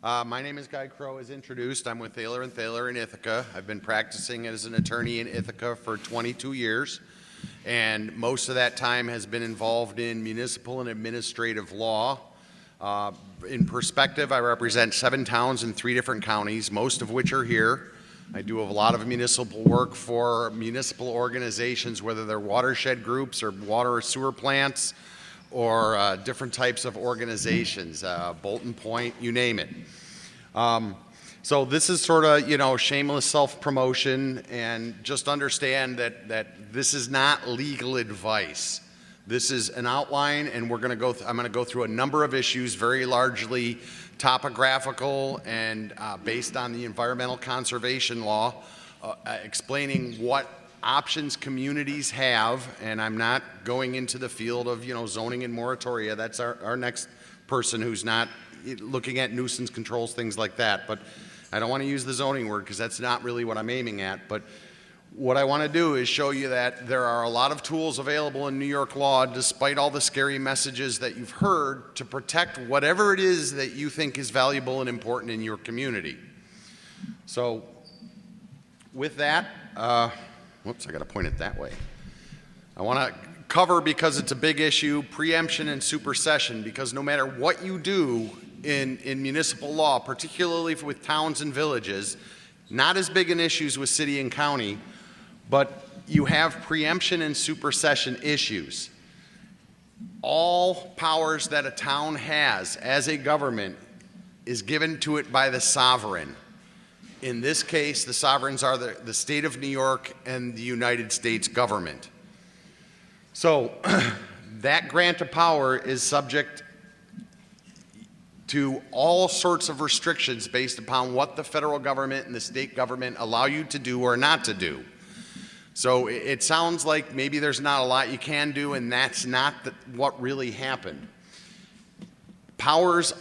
My name is Krogh, as introduced. I'm with Thayler and Thayler in Ithaca. I've been practicing as an attorney in Ithaca for 22 years, and most of that time has been involved in municipal and administrative law. In perspective, I represent 7 towns in 3 different counties, most of which are here. I do a lot of municipal work for municipal organizations, whether they're watershed groups or water or sewer plants, or different types of organizations, Bolton Point, you name it. So this is sort of, shameless self-promotion, and just understand that this is not legal advice. This is an outline, and I'm going to go through a number of issues, very largely topographical and based on the environmental conservation law, explaining what options communities have, and I'm not going into the field of zoning and moratoria. That's our next person who's not looking at nuisance controls, things like that. But I don't want to use the zoning word because that's not really what I'm aiming at. But what I want to do is show you that there are a lot of tools available in New York law, despite all the scary messages that you've heard, to protect whatever it is that you think is valuable and important in your community. So with that, whoops, I got to point it that way. I want to cover, because it's a big issue, preemption and supersession, because no matter what you do in municipal law, particularly with towns and villages, not as big an issues with city and county, but you have preemption and supersession issues. All powers that a town has as a government is given to it by the sovereign. In this case, the sovereigns are the state of New York and the United States government. So that grant of power is subject to all sorts of restrictions based upon what the federal government and the state government allow you to do or not to do. So it sounds like maybe there's not a lot you can do, and that's not what really happened. Powers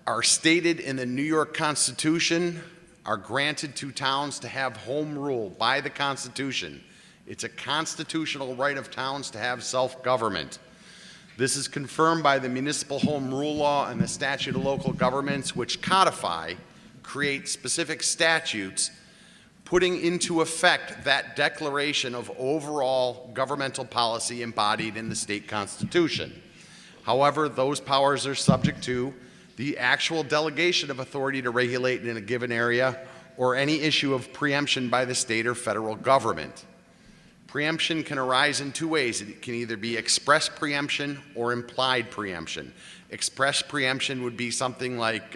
are stated in the New York Constitution, are granted to towns to have home rule by the Constitution. It's a constitutional right of towns to have self-government. This is confirmed by the Municipal Home Rule Law and the Statute of Local Governments, which create specific statutes putting into effect that declaration of overall governmental policy embodied in the state constitution. However, those powers are subject to the actual delegation of authority to regulate in a given area, or any issue of preemption by the state or federal government. Preemption can arise in 2 ways. It can either be express preemption or implied preemption. Express preemption would be something like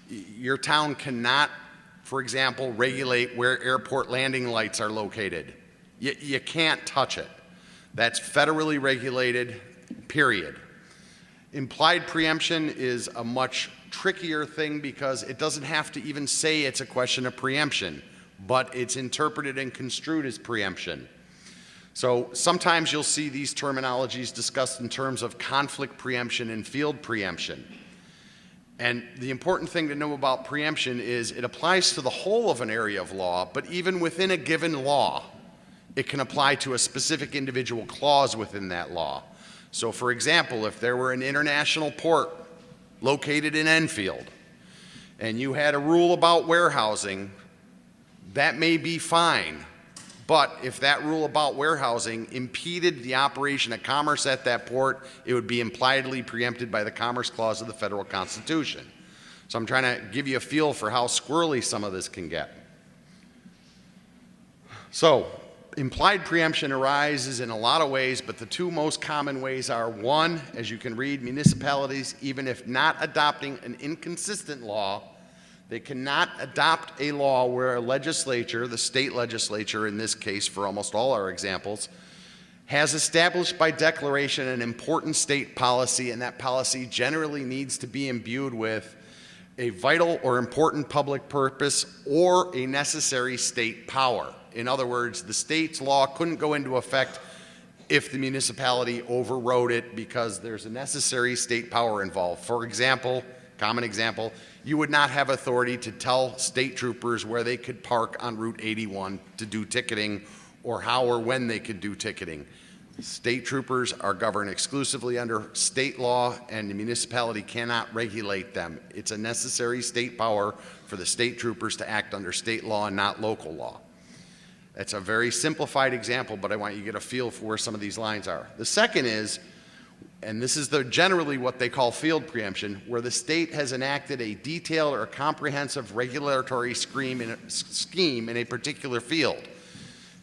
your town cannot, for example, regulate where airport landing lights are located. You can't touch it. That's federally regulated, period. Implied preemption is a much trickier thing because it doesn't have to even say it's a question of preemption, but it's interpreted and construed as preemption. So sometimes you'll see these terminologies discussed in terms of conflict preemption and field preemption. And the important thing to know about preemption is it applies to the whole of an area of law, but even within a given law, it can apply to a specific individual clause within that law. So for example, if there were an international port located in Enfield, and you had a rule about warehousing, that may be fine. But if that rule about warehousing impeded the operation of commerce at that port, it would be impliedly preempted by the Commerce Clause of the Federal Constitution. So I'm trying to give you a feel for how squirrely some of this can get. So implied preemption arises in a lot of ways, but the 2 most common ways are, 1, as you can read, municipalities, even if not adopting an inconsistent law, they cannot adopt a law where a legislature, the state legislature in this case for almost all our examples, has established by declaration an important state policy, and that policy generally needs to be imbued with a vital or important public purpose or a necessary state power. In other words, the state's law couldn't go into effect if the municipality overrode it because there's a necessary state power involved. For example, common example, you would not have authority to tell state troopers where they could park on Route 81 to do ticketing, or how or when they could do ticketing. State troopers are governed exclusively under state law, and the municipality cannot regulate them. It's a necessary state power for the state troopers to act under state law and not local law. That's a very simplified example, but I want you to get a feel for where some of these lines are. The second is, and this is generally what they call field preemption, where the state has enacted a detailed or comprehensive regulatory scheme in a particular field.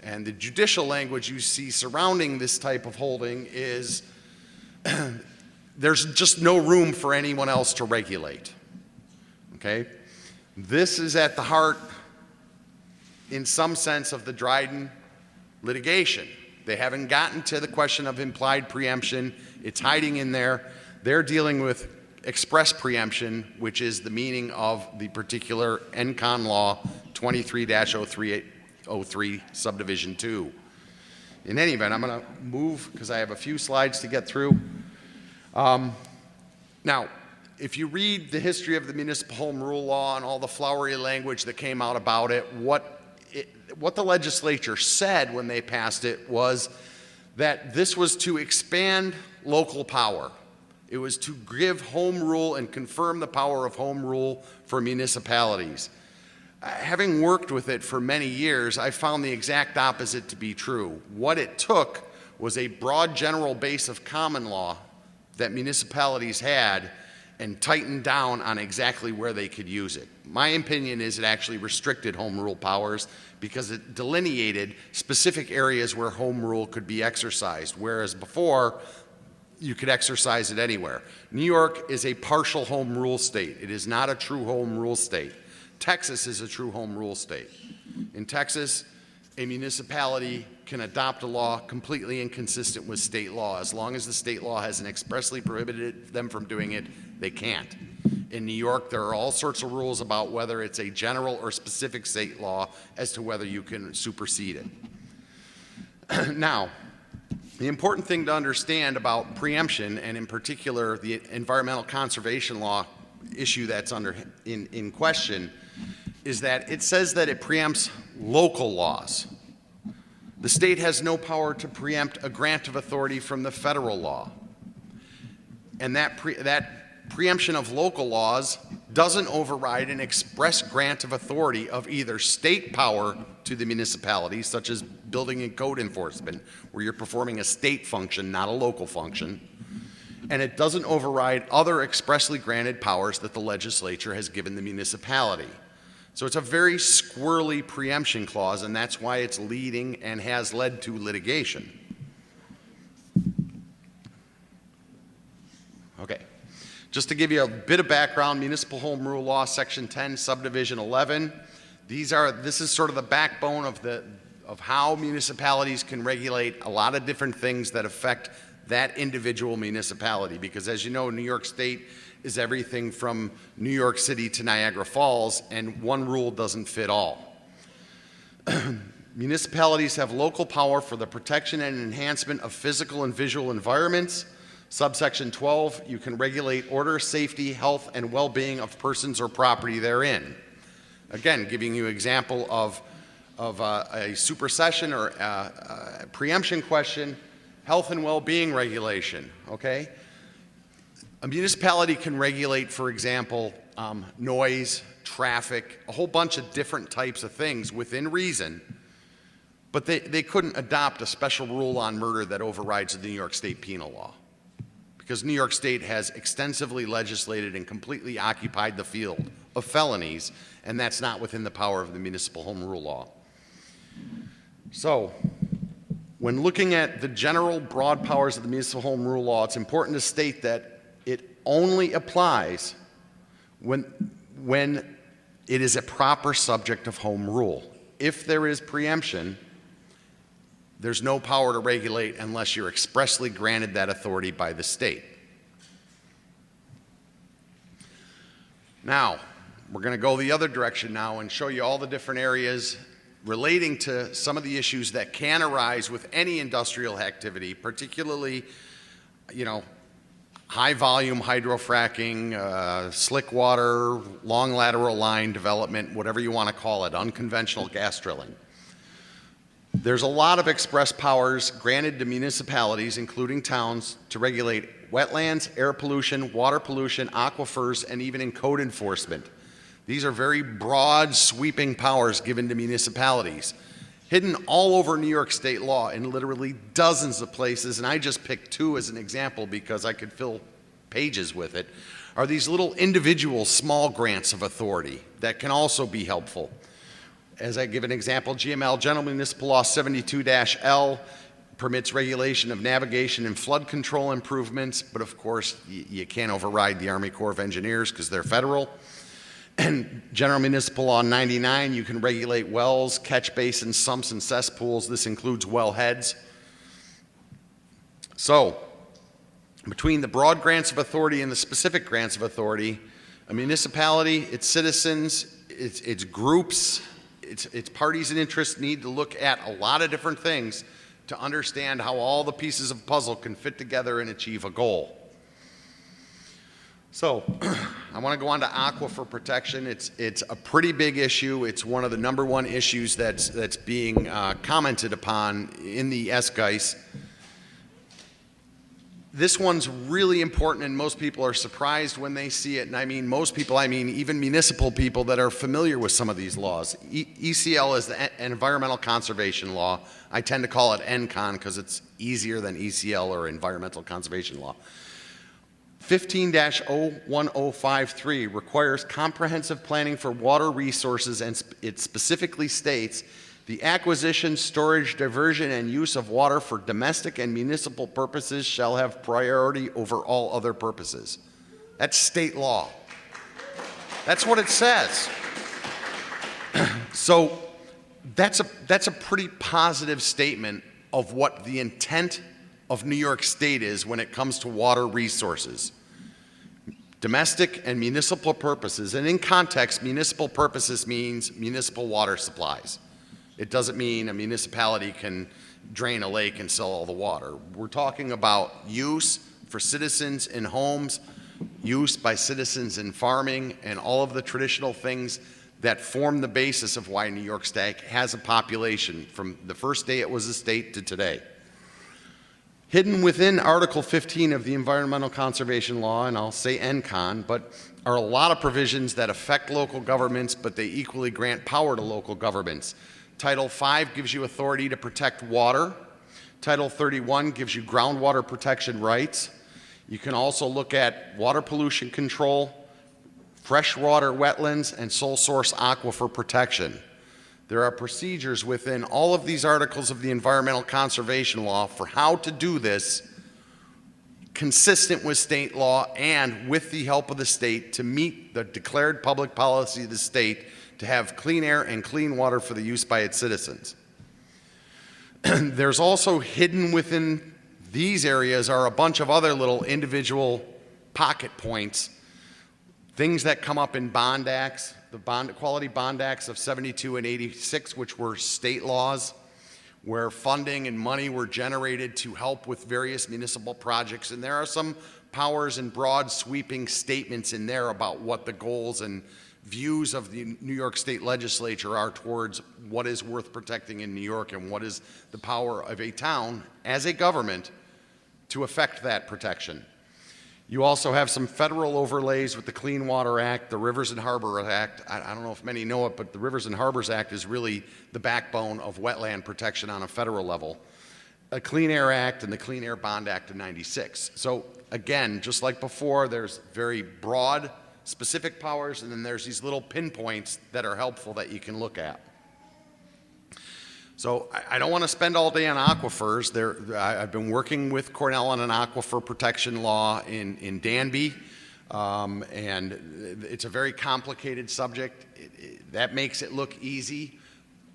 And the judicial language you see surrounding this type of holding is there's just no room for anyone else to regulate. Okay? This is at the heart, in some sense, of the Dryden litigation. They haven't gotten to the question of implied preemption. It's hiding in there. They're dealing with express preemption, which is the meaning of the particular ENCON law 23-03 subdivision 2. In any event, I'm going to move because I have a few slides to get through. Now, if you read the history of the municipal home rule law and all the flowery language that came out about it, what the legislature said when they passed it was that this was to expand local power. It was to give home rule and confirm the power of home rule for municipalities. Having worked with it for many years, I found the exact opposite to be true. What it took was a broad general base of common law that municipalities had and tightened down on exactly where they could use it. My opinion is it actually restricted home rule powers because it delineated specific areas where home rule could be exercised, whereas before you could exercise it anywhere. New York is a partial home rule state. It is not a true home rule state. Texas is a true home rule state. In Texas, a municipality can adopt a law completely inconsistent with state law. As long as the state law hasn't expressly prohibited them from doing it, they can't. In New York, there are all sorts of rules about whether it's a general or specific state law as to whether you can supersede it. Now, the important thing to understand about preemption, and in particular the environmental conservation law issue that's in question, is that it says that it preempts local laws. The state has no power to preempt a grant of authority from the federal law. And that preemption of local laws doesn't override an express grant of authority of either state power to the municipalities, such as building and code enforcement, where you're performing a state function, not a local function. And it doesn't override other expressly granted powers that the legislature has given the municipality. So it's a very squirrely preemption clause, and that's why it's leading and has led to litigation. Okay. Just to give you a bit of background, Municipal Home Rule Law, Section 10, Subdivision 11. This is sort of the backbone of how municipalities can regulate a lot of different things that affect that individual municipality. Because as you know, New York State is everything from New York City to Niagara Falls, and one rule doesn't fit all. Municipalities have local power for the protection and enhancement of physical and visual environments. Subsection 12, you can regulate order, safety, health, and well-being of persons or property therein. Again, giving you an example of a supersession or a preemption question, health and well-being regulation, okay? A municipality can regulate, for example, noise, traffic, a whole bunch of different types of things within reason, but they couldn't adopt a special rule on murder that overrides the New York State penal law, because New York State has extensively legislated and completely occupied the field of felonies, and that's not within the power of the municipal home rule law. So, when looking at the general broad powers of the municipal home rule law, it's important to state that it only applies when it is a proper subject of home rule. If there is preemption, there's no power to regulate unless you're expressly granted that authority by the state. Now, we're going to go the other direction now and show you all the different areas relating to some of the issues that can arise with any industrial activity, particularly, high volume hydrofracking, slick water, long lateral line development, whatever you want to call it, unconventional gas drilling. There's a lot of express powers granted to municipalities, including towns, to regulate wetlands, air pollution, water pollution, aquifers, and even in code enforcement. These are very broad, sweeping powers given to municipalities, hidden all over New York state law in literally dozens of places, and I just picked two as an example because I could fill pages with it, are these little individual small grants of authority that can also be helpful. As I give an example, GML, General Municipal Law 72-L, permits regulation of navigation and flood control improvements, but of course you can't override the Army Corps of Engineers because they're federal. And General Municipal Law 99, you can regulate wells, catch basins, sumps, and cesspools. This includes well heads. So, between the broad grants of authority and the specific grants of authority, a municipality, its citizens, its groups, its parties and interests need to look at a lot of different things to understand how all the pieces of the puzzle can fit together and achieve a goal. So, I want to go on to aquifer protection. It's a pretty big issue. It's one of the #1 issues that's being commented upon in the SGICE. This one's really important, and most people are surprised when they see it. And I mean most people, I mean even municipal people that are familiar with some of these laws. ECL is the Environmental Conservation Law. I tend to call it ENCON because it's easier than ECL or Environmental Conservation Law. 15-01053 requires comprehensive planning for water resources, and it specifically states the acquisition, storage, diversion, and use of water for domestic and municipal purposes shall have priority over all other purposes. That's state law. That's what it says. So that's a pretty positive statement of what the intent of New York State is when it comes to water resources. Domestic and municipal purposes, and in context, municipal purposes means municipal water supplies. It doesn't mean a municipality can drain a lake and sell all the water. We're talking about use for citizens in homes, use by citizens in farming, and all of the traditional things that form the basis of why New York State has a population from the first day it was a state to today. Hidden within Article 15 of the Environmental Conservation Law, and I'll say ENCON, but are a lot of provisions that affect local governments, but they equally grant power to local governments. Title 5 gives you authority to protect water. Title 31 gives you groundwater protection rights. You can also look at water pollution control, freshwater wetlands, and sole source aquifer protection. There are procedures within all of these articles of the Environmental Conservation Law for how to do this consistent with state law and with the help of the state to meet the declared public policy of the state to have clean air and clean water for the use by its citizens. There's also hidden within these areas are a bunch of other little individual pocket points, things that come up in bond acts, the quality bond acts of 72 and 86, which were state laws, where funding and money were generated to help with various municipal projects. And there are some powers and broad sweeping statements in there about what the goals and views of the New York State Legislature are towards what is worth protecting in New York and what is the power of a town as a government to affect that protection. You also have some federal overlays with the Clean Water Act, the Rivers and Harbor Act. I don't know if many know it, but the Rivers and Harbors Act is really the backbone of wetland protection on a federal level. A Clean Air Act and the Clean Air Bond Act of '96. So again, just like before, there's very broad, specific powers, and then there's these little pinpoints that are helpful that you can look at. So I don't want to spend all day on aquifers. I've been working with Cornell on an aquifer protection law in Danby, and it's a very complicated subject. That makes it look easy.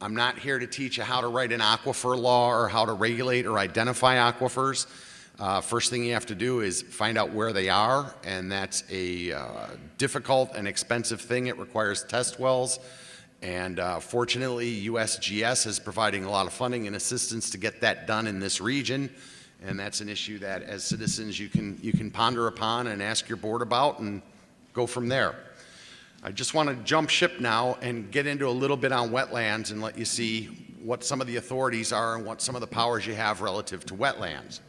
I'm not here to teach you how to write an aquifer law or how to regulate or identify aquifers. First thing you have to do is find out where they are, and that's a difficult and expensive thing. It requires test wells. And fortunately, USGS is providing a lot of funding and assistance to get that done in this region. And that's an issue that, as citizens, you can ponder upon and ask your board about and go from there. I just want to jump ship now and get into a little bit on wetlands and let you see what some of the authorities are and what some of the powers you have relative to wetlands.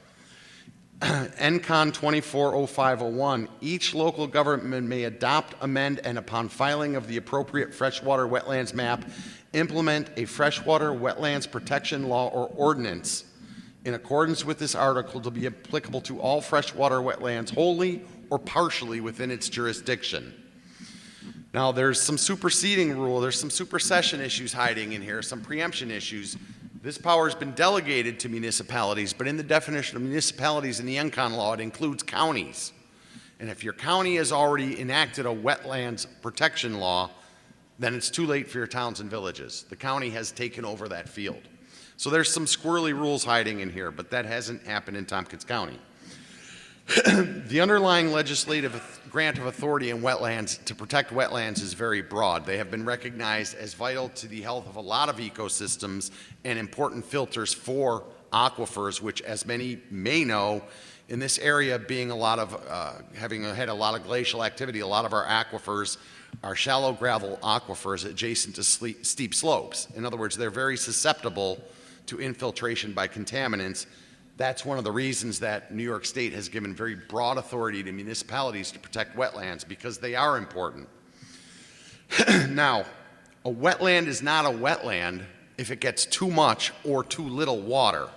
NCON 240501, each local government may adopt, amend, and upon filing of the appropriate freshwater wetlands map, implement a freshwater wetlands protection law or ordinance in accordance with this article to be applicable to all freshwater wetlands wholly or partially within its jurisdiction. Now, there's some superseding rule, there's some supersession issues hiding in here, some preemption issues. This power has been delegated to municipalities, but in the definition of municipalities in the NCON law, it includes counties. And if your county has already enacted a wetlands protection law, then it's too late for your towns and villages. The county has taken over that field. So there's some squirrely rules hiding in here, but that hasn't happened in Tompkins County. The underlying legislative grant of authority in wetlands to protect wetlands is very broad. They have been recognized as vital to the health of a lot of ecosystems and important filters for aquifers, which, as many may know, in this area being a lot of, having had a lot of glacial activity, a lot of our aquifers are shallow gravel aquifers adjacent to steep slopes. In other words, they're very susceptible to infiltration by contaminants. That's one of the reasons that New York State has given very broad authority to municipalities to protect wetlands, because they are important. Now, a wetland is not a wetland if it gets too much or too little water.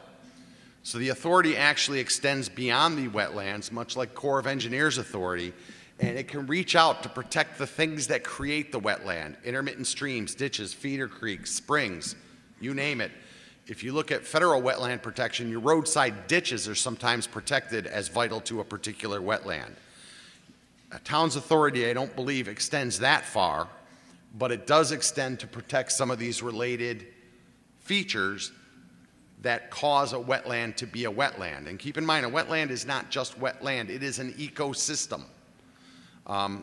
So the authority actually extends beyond the wetlands, much like Corps of Engineers authority, and it can reach out to protect the things that create the wetland: intermittent streams, ditches, feeder creeks, springs, you name it. If you look at federal wetland protection, your roadside ditches are sometimes protected as vital to a particular wetland. A town's authority, I don't believe, extends that far, but it does extend to protect some of these related features that cause a wetland to be a wetland. And keep in mind, a wetland is not just wetland, it is an ecosystem.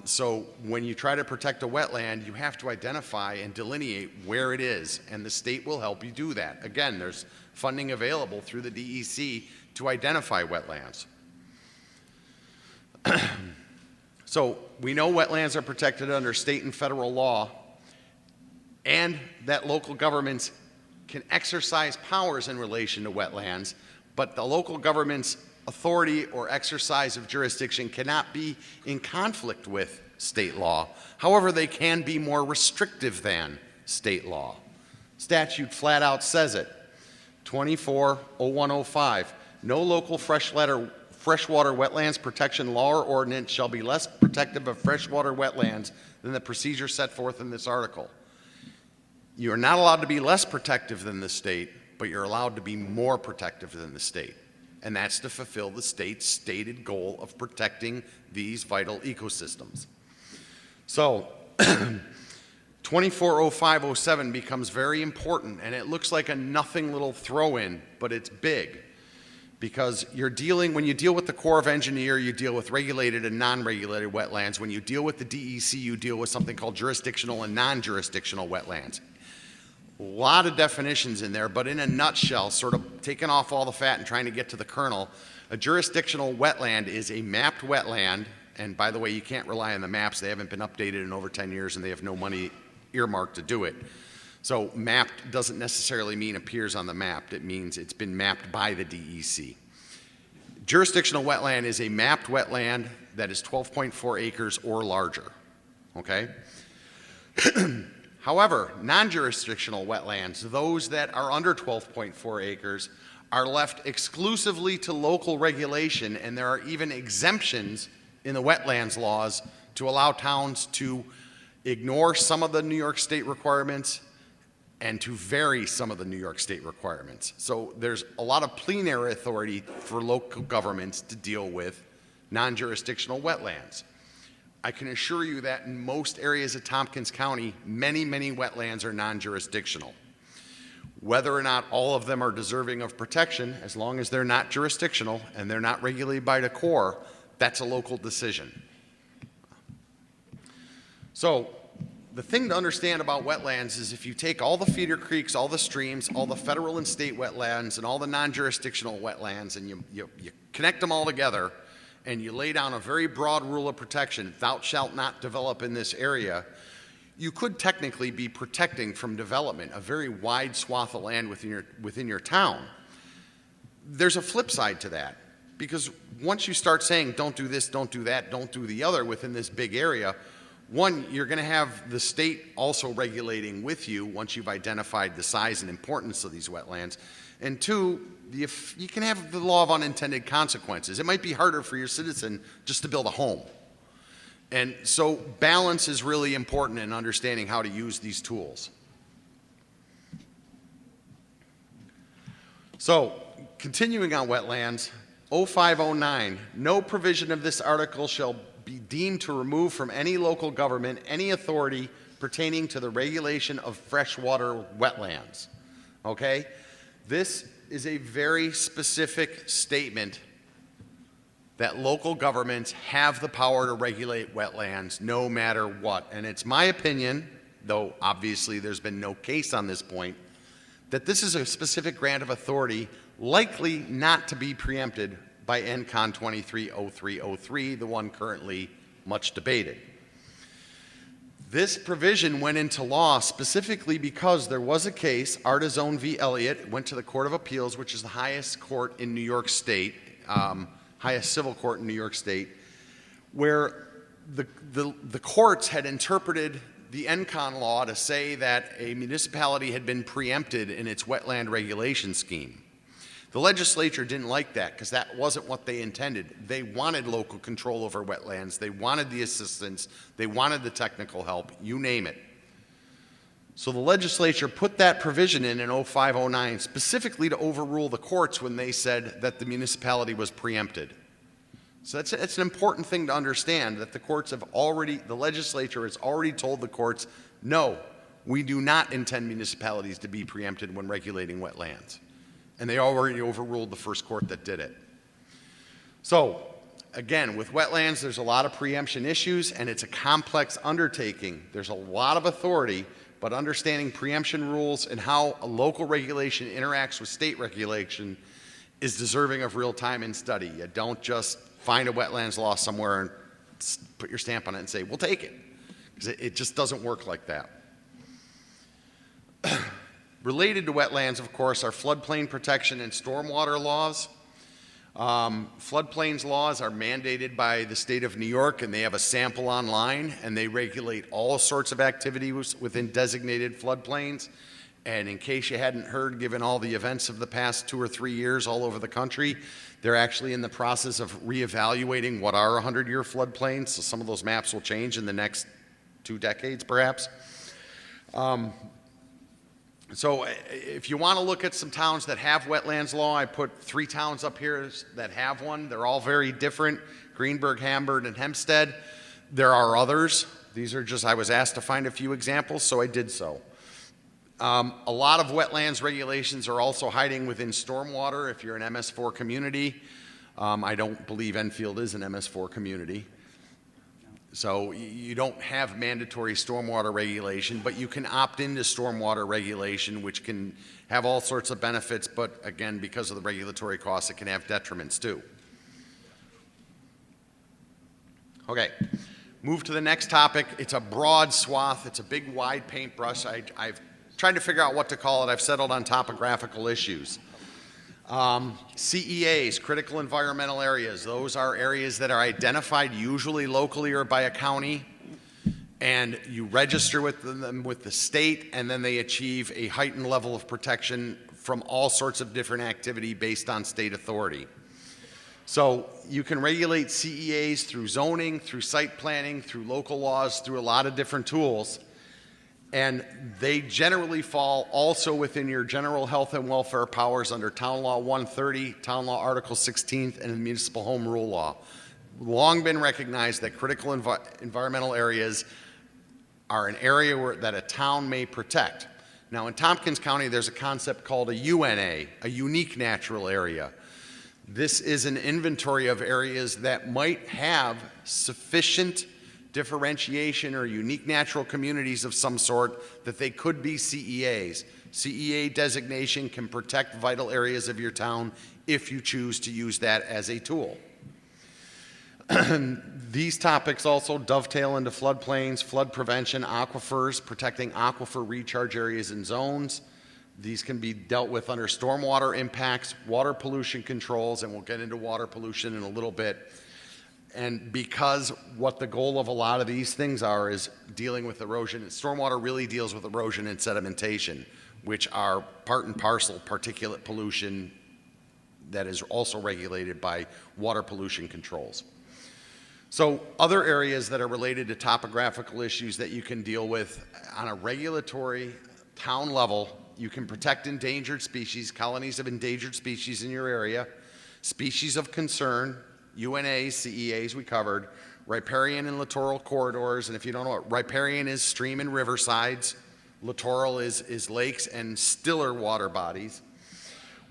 So when you try to protect a wetland, you have to identify and delineate where it is, and the state will help you do that. Again, there's funding available through the DEC to identify wetlands. So we know wetlands are protected under state and federal law, and that local governments can exercise powers in relation to wetlands, but the local government's authority or exercise of jurisdiction cannot be in conflict with state law. However, they can be more restrictive than state law. Statute flat out says it. 240105, no local freshwater wetlands protection law or ordinance shall be less protective of freshwater wetlands than the procedure set forth in this article. You are not allowed to be less protective than the state, but you're allowed to be more protective than the state. And that's to fulfill the state's stated goal of protecting these vital ecosystems. So 240507 becomes very important, and it looks like a nothing little throw-in, but it's big, because when you deal with the Corps of Engineers, you deal with regulated and non-regulated wetlands. When you deal with the DEC, you deal with something called jurisdictional and non-jurisdictional wetlands. A lot of definitions in there, but in a nutshell, sort of taking off all the fat and trying to get to the kernel, a jurisdictional wetland is a mapped wetland, and by the way, you can't rely on the maps. They haven't been updated in over 10 years, and they have no money earmarked to do it. So mapped doesn't necessarily mean appears on the map. It means it's been mapped by the DEC. Jurisdictional wetland is a mapped wetland that is 12.4 acres or larger, okay? However, non-jurisdictional wetlands, those that are under 12.4 acres, are left exclusively to local regulation, and there are even exemptions in the wetlands laws to allow towns to ignore some of the New York State requirements and to vary some of the New York State requirements. So there's a lot of plenary authority for local governments to deal with non-jurisdictional wetlands. I can assure you that in most areas of Tompkins County, many, many wetlands are non-jurisdictional. Whether or not all of them are deserving of protection, as long as they're not jurisdictional and they're not regulated by the Corps, that's a local decision. So the thing to understand about wetlands is if you take all the feeder creeks, all the streams, all the federal and state wetlands, and all the non-jurisdictional wetlands, and you connect them all together, and you lay down a very broad rule of protection, thou shalt not develop in this area, you could technically be protecting from development a very wide swath of land within your town. There's a flip side to that, because once you start saying don't do this, don't do that, don't do the other within this big area, one, you're going to have the state also regulating with you once you've identified the size and importance of these wetlands. And two, you can have the law of unintended consequences. It might be harder for your citizen just to build a home. And so balance is really important in understanding how to use these tools. So, continuing on wetlands, 0509, no provision of this article shall be deemed to remove from any local government any authority pertaining to the regulation of freshwater wetlands. Okay? This is a very specific statement that local governments have the power to regulate wetlands no matter what. And it's my opinion, though obviously there's been no case on this point, that this is a specific grant of authority likely not to be preempted by NCON 230303, the one currently much debated. This provision went into law specifically because there was a case, Artizone v. Elliott, went to the Court of Appeals, which is the highest court in New York State, highest civil court in New York State, where the courts had interpreted the NCON law to say that a municipality had been preempted in its wetland regulation scheme. The legislature didn't like that because that wasn't what they intended. They wanted local control over wetlands. They wanted the assistance. They wanted the technical help, you name it. So the legislature put that provision in 0509 specifically to overrule the courts when they said that the municipality was preempted. So it's an important thing to understand, that the legislature has already told the courts, no, we do not intend municipalities to be preempted when regulating wetlands. And they already overruled the first court that did it. So, again, with wetlands, there's a lot of preemption issues, and it's a complex undertaking. There's a lot of authority, but understanding preemption rules and how a local regulation interacts with state regulation is deserving of real time and study. You don't just find a wetlands law somewhere and put your stamp on it and say, we'll take it. Because it just doesn't work like that. Related to wetlands, of course, are floodplain protection and stormwater laws. Floodplains laws are mandated by the state of New York, and they have a sample online, and they regulate all sorts of activities within designated floodplains. And in case you hadn't heard, given all the events of the past 2 or 3 years all over the country, they're actually in the process of reevaluating what are 100-year floodplains. So some of those maps will change in the next 2 decades, perhaps. So if you want to look at some towns that have wetlands law, I put 3 towns up here that have one. They're all very different: Greenberg, Hamburg, and Hempstead. There are others. These are just, I was asked to find a few examples, so I did so. A lot of wetlands regulations are also hiding within stormwater if you're an MS4 community. I don't believe Enfield is an MS4 community. So you don't have mandatory stormwater regulation, but you can opt into stormwater regulation, which can have all sorts of benefits, but again, because of the regulatory costs, it can have detriments too. Okay, move to the next topic. It's a broad swath. It's a big, wide paintbrush. I've tried to figure out what to call it. I've settled on topographical issues. CEAs, critical environmental areas, those are areas that are identified usually locally or by a county, and you register with them with the state, and then they achieve a heightened level of protection from all sorts of different activity based on state authority. So you can regulate CEAs through zoning, through site planning, through local laws, through a lot of different tools. And they generally fall also within your general health and welfare powers under Town Law 130, Town Law Article 16, and the Municipal Home Rule Law. Long been recognized that critical environmental areas are an area that a town may protect. Now in Tompkins County, there's a concept called a UNA, a unique natural area. This is an inventory of areas that might have sufficient differentiation or unique natural communities of some sort that they could be CEAs. CEA designation can protect vital areas of your town if you choose to use that as a tool. These topics also dovetail into floodplains, flood prevention, aquifers, protecting aquifer recharge areas and zones. These can be dealt with under stormwater impacts, water pollution controls, and we'll get into water pollution in a little bit. And because what the goal of a lot of these things are is dealing with erosion, stormwater really deals with erosion and sedimentation, which are part and parcel particulate pollution that is also regulated by water pollution controls. So other areas that are related to topographical issues that you can deal with on a regulatory town level, you can protect endangered species, colonies of endangered species in your area, species of concern, UNAs, CEAs we covered, riparian and littoral corridors, and if you don't know what riparian is, stream and riversides, littoral is lakes and stiller water bodies,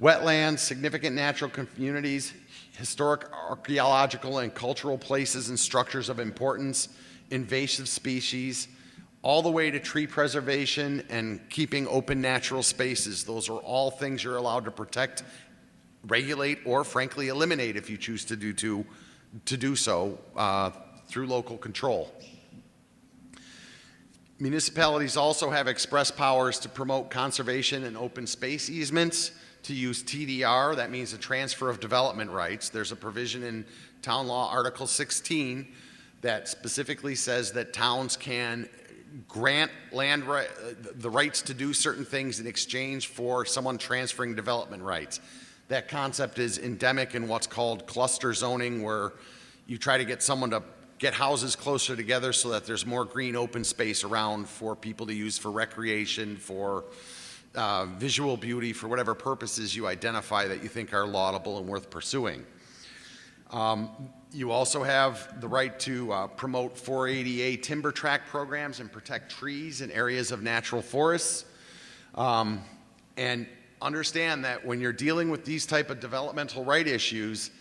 wetlands, significant natural communities, historic archaeological and cultural places and structures of importance, invasive species, all the way to tree preservation and keeping open natural spaces. Those are all things you're allowed to protect, regulate, or frankly eliminate if you choose to do so through local control. Municipalities also have express powers to promote conservation and open space easements, to use TDR, that means the transfer of development rights. There's a provision in Town Law Article 16 that specifically says that towns can grant the rights to do certain things in exchange for someone transferring development rights. That concept is endemic in what's called cluster zoning, where you try to get someone to get houses closer together so that there's more green open space around for people to use for recreation, for visual beauty, for whatever purposes you identify that you think are laudable and worth pursuing. You also have the right to promote 480A timber tract programs and protect trees in areas of natural forests. And understand that when you're dealing with these type of developmental right issues,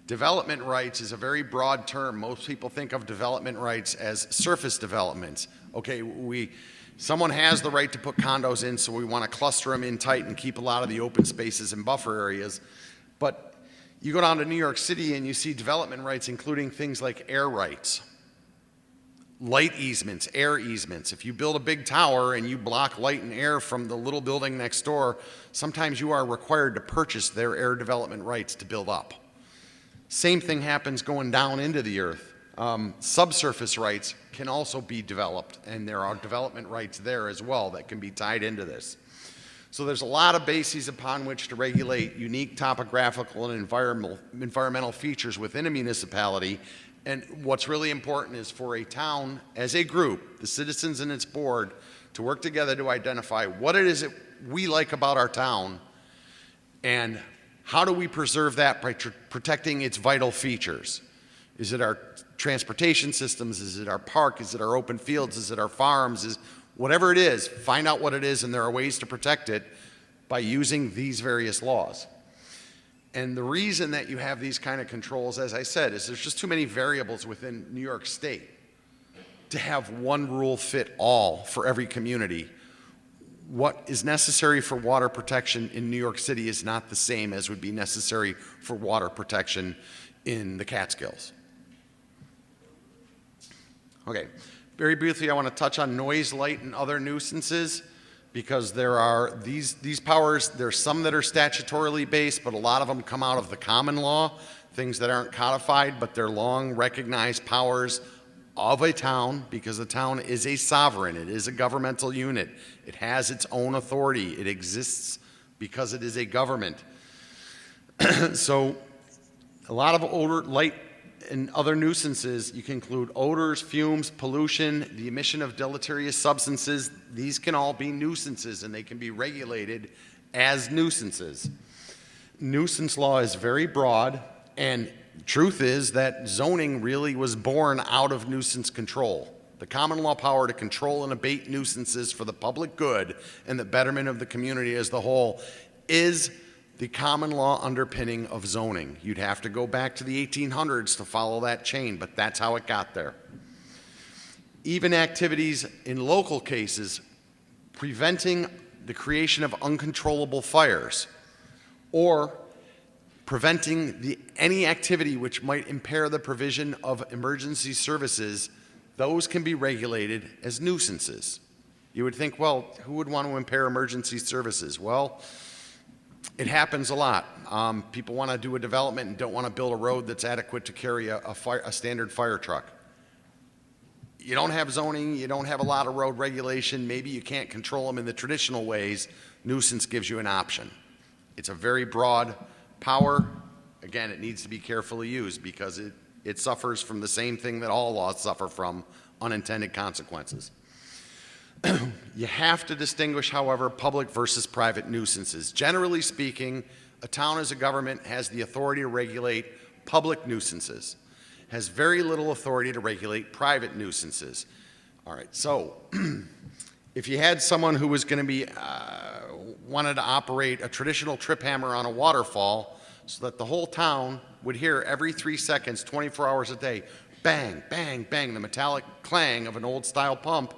development rights is a very broad term. Most people think of development rights as surface developments. Okay, someone has the right to put condos in, so we want to cluster them in tight and keep a lot of the open spaces and buffer areas. But you go down to New York City and you see development rights including things like air rights, light easements, air easements. If you build a big tower and you block light and air from the little building next door, sometimes you are required to purchase their air development rights to build up. Same thing happens going down into the earth. Subsurface rights can also be developed, and there are development rights there as well that can be tied into this. So there's a lot of bases upon which to regulate unique topographical and environmental features within a municipality. And what's really important is for a town as a group, the citizens and its board, to work together to identify what it is that we like about our town and how do we preserve that by protecting its vital features. Is it our transportation systems? Is it our park? Is it our open fields? Is it our farms? Whatever it is, find out what it is, and there are ways to protect it by using these various laws. And the reason that you have these kind of controls, as I said, is there's just too many variables within New York State to have one rule fit all for every community. What is necessary for water protection in New York City is not the same as would be necessary for water protection in the Catskills. Okay, very briefly I want to touch on noise, light, and other nuisances, because there are these powers, there's some that are statutorily based, but a lot of them come out of the common law, things that aren't codified, but they're long recognized powers of a town, because a town is a sovereign, it is a governmental unit, it has its own authority, it exists because it is a government. So a lot of odor, light, and other nuisances, you can include odors, fumes, pollution, the emission of deleterious substances. These can all be nuisances, and they can be regulated as nuisances. Nuisance law is very broad, and truth is that zoning really was born out of nuisance control. The common law power to control and abate nuisances for the public good and the betterment of the community as the whole is the common law underpinning of zoning. You'd have to go back to the 1800s to follow that chain, but that's how it got there. Even activities in local cases preventing the creation of uncontrollable fires or preventing any activity which might impair the provision of emergency services, those can be regulated as nuisances. You would think, well, who would want to impair emergency services? Well, it happens a lot. People want to do a development and don't want to build a road that's adequate to carry a standard fire truck. You don't have zoning, you don't have a lot of road regulation, maybe you can't control them in the traditional ways. Nuisance gives you an option. It's a very broad power. Again, it needs to be carefully used because it suffers from the same thing that all laws suffer from, unintended consequences. You have to distinguish, however, public versus private nuisances. Generally speaking, a town as a government has the authority to regulate public nuisances, has very little authority to regulate private nuisances. All right, so if you had someone who was going to be, wanted to operate a traditional trip hammer on a waterfall so that the whole town would hear every 3 seconds, 24 hours a day, bang, bang, bang, the metallic clang of an old style pump,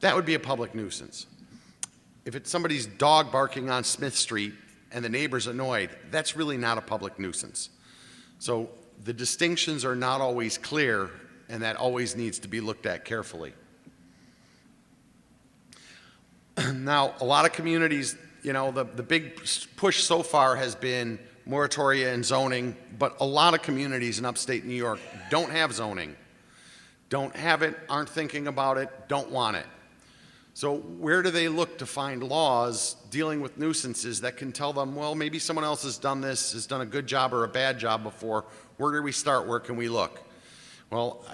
that would be a public nuisance. If it's somebody's dog barking on Smith Street and the neighbor's annoyed, that's really not a public nuisance. So the distinctions are not always clear, and that always needs to be looked at carefully. Now, a lot of communities, the big push so far has been moratoria and zoning, but a lot of communities in upstate New York don't have zoning, don't have it, aren't thinking about it, don't want it. So where do they look to find laws dealing with nuisances that can tell them, well, maybe someone else has done this, has done a good job or a bad job before. Where do we start? Where can we look? Well,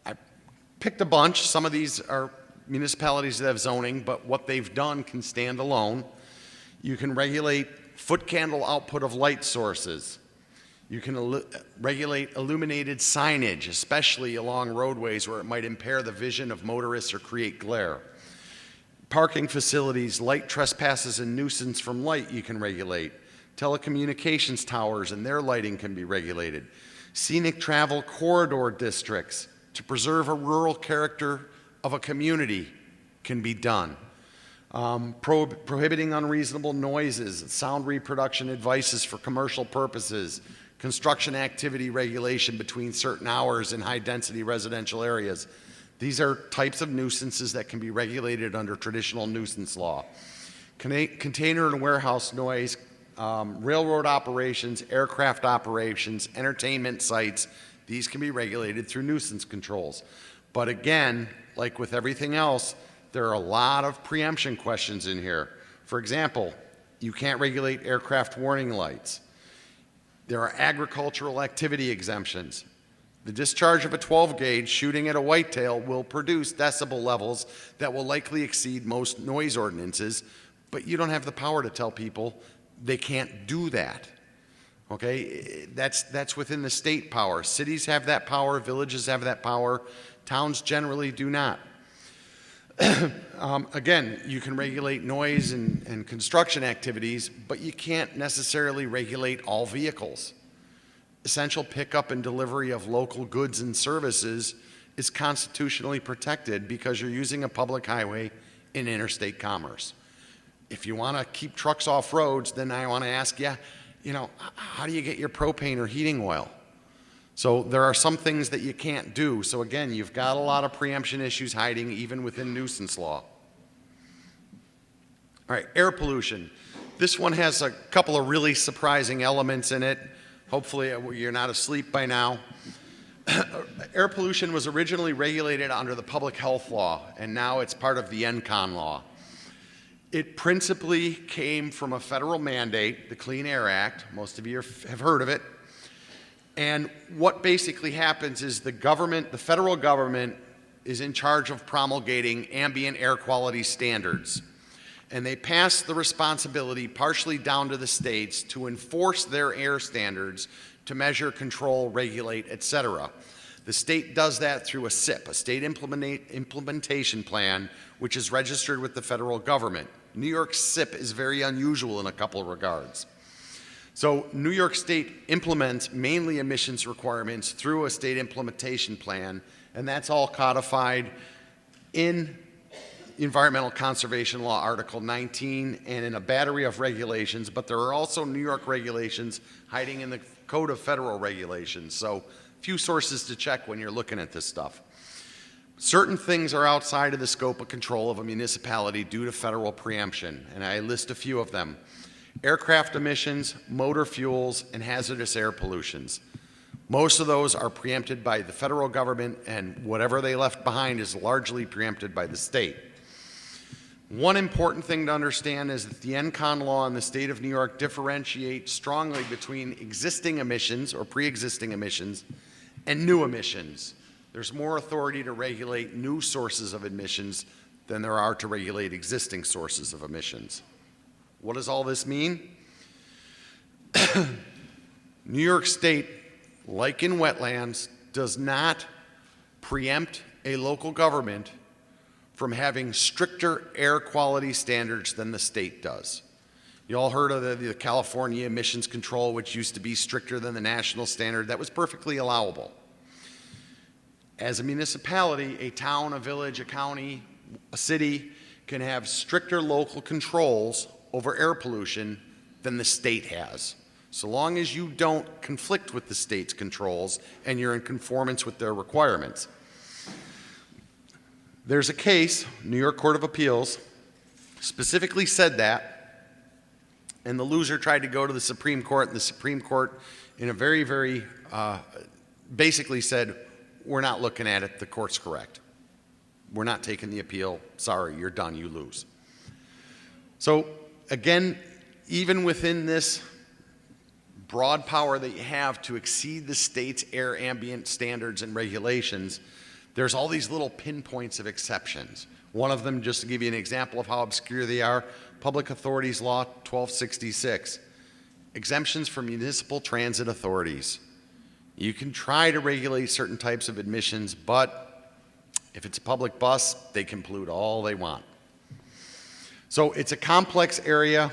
I picked a bunch. Some of these are municipalities that have zoning, but what they've done can stand alone. You can regulate foot candle output of light sources. You can regulate illuminated signage, especially along roadways where it might impair the vision of motorists or create glare. Parking facilities, light trespasses and nuisance from light you can regulate. Telecommunications towers and their lighting can be regulated. Scenic travel corridor districts to preserve a rural character of a community can be done. Prohibiting unreasonable noises, sound reproduction advices for commercial purposes, construction activity regulation between certain hours in high-density residential areas. These are types of nuisances that can be regulated under traditional nuisance law. Container and warehouse noise, railroad operations, aircraft operations, entertainment sites, these can be regulated through nuisance controls. But again, like with everything else, there are a lot of preemption questions in here. For example, you can't regulate aircraft warning lights. There are agricultural activity exemptions. The discharge of a 12 gauge shooting at a whitetail will produce decibel levels that will likely exceed most noise ordinances, but you don't have the power to tell people they can't do that. Okay, that's within the state power. Cities have that power, villages have that power, towns generally do not. Again, you can regulate noise and construction activities, but you can't necessarily regulate all vehicles. Essential pickup and delivery of local goods and services is constitutionally protected because you're using a public highway in interstate commerce. If you want to keep trucks off roads, then I want to ask you, how do you get your propane or heating oil? So there are some things that you can't do. So again, you've got a lot of preemption issues hiding even within nuisance law. All right, air pollution. This one has a couple of really surprising elements in it. Hopefully you're not asleep by now. Air pollution was originally regulated under the public health law, and now it's part of the ENCON law. It principally came from a federal mandate, the Clean Air Act. Most of you have heard of it. And what basically happens is the federal government is in charge of promulgating ambient air quality standards. And they pass the responsibility partially down to the states to enforce their air standards to measure, control, regulate, etc. The state does that through a SIP, a state implementation plan, which is registered with the federal government. New York's SIP is very unusual in a couple of regards. So New York State implements mainly emissions requirements through a state implementation plan, and that's all codified in Environmental Conservation Law, Article 19, and in a battery of regulations, but there are also New York regulations hiding in the Code of Federal Regulations. So few sources to check when you're looking at this stuff. Certain things are outside of the scope of control of a municipality due to federal preemption, and I list a few of them. Aircraft emissions, motor fuels, and hazardous air pollutions. Most of those are preempted by the federal government, and whatever they left behind is largely preempted by the state. One important thing to understand is that the ENCON law in the state of New York differentiates strongly between existing emissions or pre-existing emissions and new emissions. There's more authority to regulate new sources of emissions than there are to regulate existing sources of emissions. What does all this mean? New York State, like in wetlands, does not preempt a local government from having stricter air quality standards than the state does. You all heard of the California emissions control, which used to be stricter than the national standard. That was perfectly allowable. As a municipality, a town, a village, a county, a city can have stricter local controls over air pollution than the state has, so long as you don't conflict with the state's controls and you're in conformance with their requirements. There's a case, New York Court of Appeals, specifically said that, and the loser tried to go to the Supreme Court, and the Supreme Court, in a very, basically said, we're not looking at it, the court's correct. We're not taking the appeal, sorry, you're done, you lose. So again, even within this broad power that you have to exceed the state's air ambient standards and regulations, there's all these little pinpoints of exceptions. One of them, just to give you an example of how obscure they are, Public Authorities Law 1266, exemptions for municipal transit authorities. You can try to regulate certain types of admissions, but if it's a public bus, they can pollute all they want. So it's a complex area,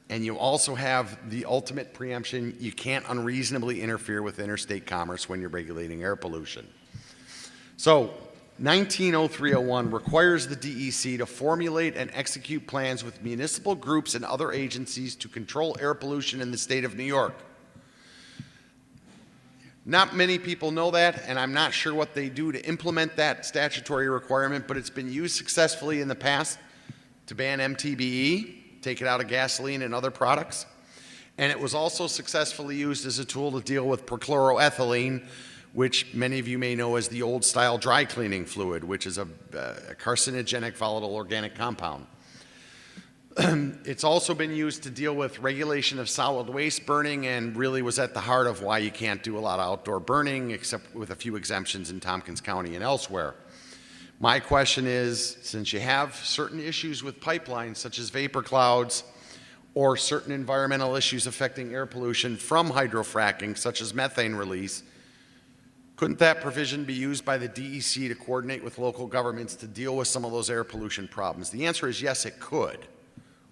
and you also have the ultimate preemption. You can't unreasonably interfere with interstate commerce when you're regulating air pollution. So 190301 requires the DEC to formulate and execute plans with municipal groups and other agencies to control air pollution in the state of New York. Not many people know that, and I'm not sure what they do to implement that statutory requirement, but it's been used successfully in the past to ban MTBE, take it out of gasoline and other products. And it was also successfully used as a tool to deal with perchloroethylene, which many of you may know as the old-style dry cleaning fluid, which is a carcinogenic volatile organic compound. It's also been used to deal with regulation of solid waste burning, and really was at the heart of why you can't do a lot of outdoor burning, except with a few exemptions in Tompkins County and elsewhere. My question is, since you have certain issues with pipelines, such as vapor clouds, or certain environmental issues affecting air pollution from hydrofracking, such as methane release, couldn't that provision be used by the DEC to coordinate with local governments to deal with some of those air pollution problems? The answer is yes, it could.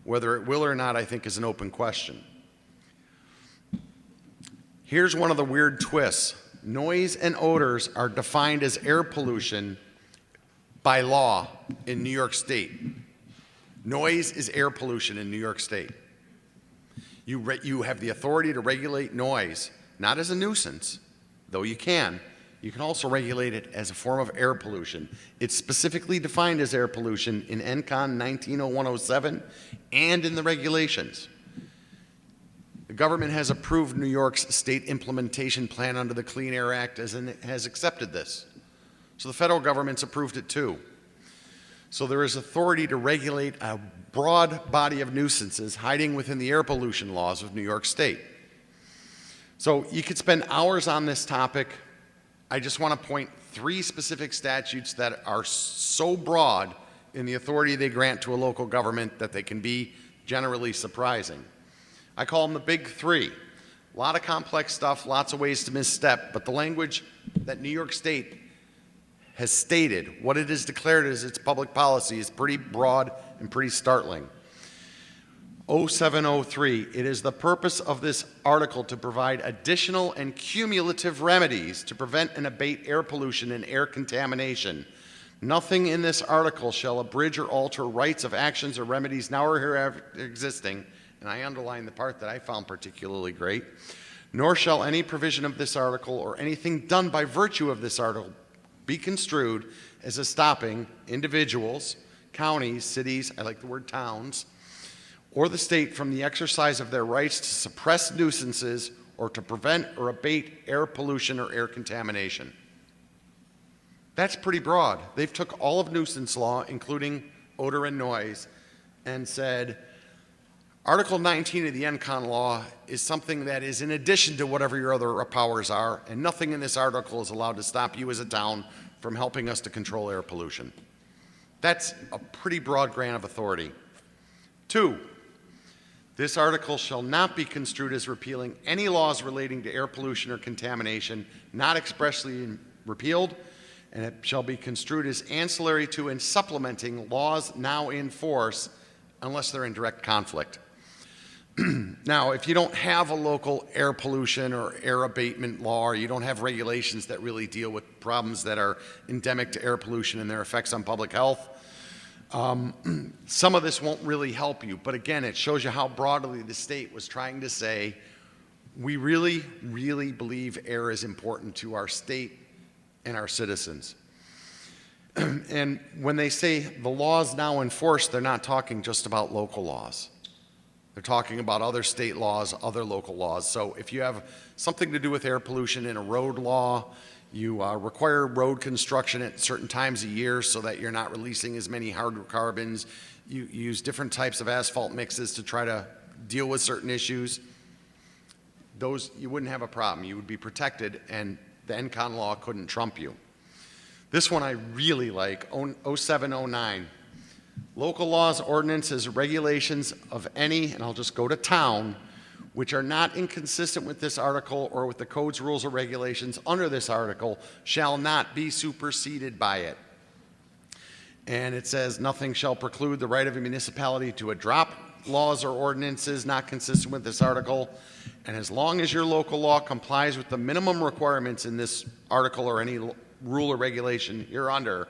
Whether it will or not, I think, is an open question. Here's one of the weird twists. Noise and odors are defined as air pollution by law in New York State. Noise is air pollution in New York State. You have the authority to regulate noise, not as a nuisance, though you can. You can also regulate it as a form of air pollution. It's specifically defined as air pollution in ENCON 190107 and in the regulations. The government has approved New York's state implementation plan under the Clean Air Act and has accepted this. So the federal government's approved it too. So there is authority to regulate a broad body of nuisances hiding within the air pollution laws of New York State. So you could spend hours on this topic. I just want to point three specific statutes that are so broad in the authority they grant to a local government that they can be generally surprising. I call them the big three. A lot of complex stuff, lots of ways to misstep, but the language that New York State has stated, what it has declared as its public policy, is pretty broad and pretty startling. 0703, it is the purpose of this article to provide additional and cumulative remedies to prevent and abate air pollution and air contamination, Nothing in this article shall abridge or alter rights of actions or remedies now or hereafter existing, and I underline the part that I found particularly great, nor shall any provision of this article or anything done by virtue of this article be construed as a stopping individuals, counties, cities, I like the word towns, or the state from the exercise of their rights to suppress nuisances or to prevent or abate air pollution or air contamination. That's pretty broad. They've took all of nuisance law, including odor and noise, and said, Article 19 of the ENCON law is something that is in addition to whatever your other powers are, and nothing in this article is allowed to stop you as a town from helping us to control air pollution. That's a pretty broad grant of authority. 2, this article shall not be construed as repealing any laws relating to air pollution or contamination not expressly repealed, and it shall be construed as ancillary to and supplementing laws now in force unless they're in direct conflict. Now, if you don't have a local air pollution or air abatement law, or you don't have regulations that really deal with problems that are endemic to air pollution and their effects on public health, some of this won't really help you. But again, it shows you how broadly the state was trying to say, we really, really believe air is important to our state and our citizens. And when they say the laws now in force, they're not talking just about local laws. They're talking about other state laws, other local laws. So if you have something to do with air pollution in a road law, you require road construction at certain times a year so that you're not releasing as many hydrocarbons. You use different types of asphalt mixes to try to deal with certain issues. Those, you wouldn't have a problem. You would be protected, and the ENCON law couldn't trump you. This one I really like, 0709. Local laws, ordinances, regulations of any, and I'll just go to town, which are not inconsistent with this article or with the codes, rules, or regulations under this article shall not be superseded by it. And it says nothing shall preclude the right of a municipality to adopt laws or ordinances not consistent with this article. And as long as your local law complies with the minimum requirements in this article or any rule or regulation hereunder,